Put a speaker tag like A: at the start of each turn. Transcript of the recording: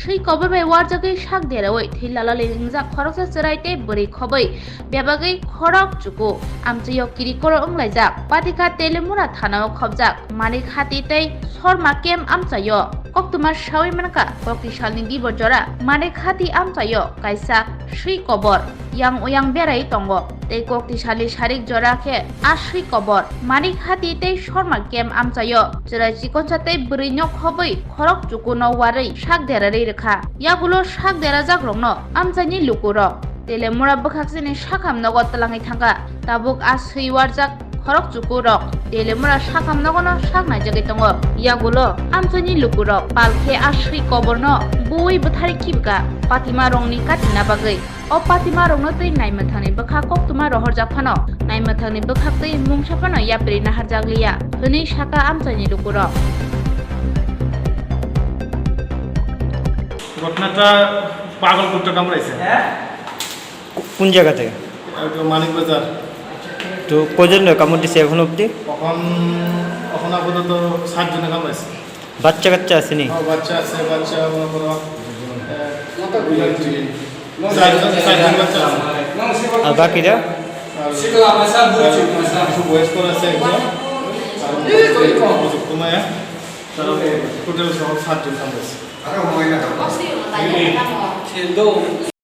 A: সেই কবর বে ওয়ারজাগৈ শাক দেরাওই থিলালালে ইংজাক খরকসা চেরাইতে বরি খबै বেবাগৈ খরক চুকু আমচিয় কিরি কর ওংলাইজাক পাতিকা তেলেমুরা থানাও খবজাক মানিক হাতিতেই শর্মা কেম আমচায় কক্তুমা সাউই মানকা কক্তিশালনি গিবর জরা মানিক হাতি আমচায় কাইসা শ্রী কবর yang uyang berai tongo tei koktisali sarik jora khe asri kobor manik hati tei shorma kem amchayo jera chikoncha tei bri nyok khoboi khorok chukuno warai sak derari rekha yagulo sak derajak rongno amchani lukuro tele mura bokhaksini sakam nogot talangai thanga tabuk asri warjak খরক চুকুরক তেলেমুরা সাকাম নগন সাক নাইজাগৈ tongo yagulo amchani lukurok palkhe asri koborno bui bthari kibga patima rongni katina bagৈ o patima rongno tei naimathani bokha koktuma rohorjak phano naimathani bokha tei mungsaphano yapri naharjaglia hini saka amchani lukurok
B: ঘটনাটা পাগলপুরটা কামড়াইছে
C: কোন জায়গা থেকে?
B: মানিক বাজার।
C: তো কজন কামড় দিছে এখন অবধি?
B: এখন আপাতত 7 জনে কামড়াইছে।
C: বাচ্চা কাচ্চা আসেনি?
B: বাচ্চা আছে, বাচ্চা মনে করো চারজন বাচ্চা আছে।
C: আর বাকিরা?
B: বয়স্ক আছে একজন তোমায় তারা টোটাল সহ 7 জন কামড়াইছে।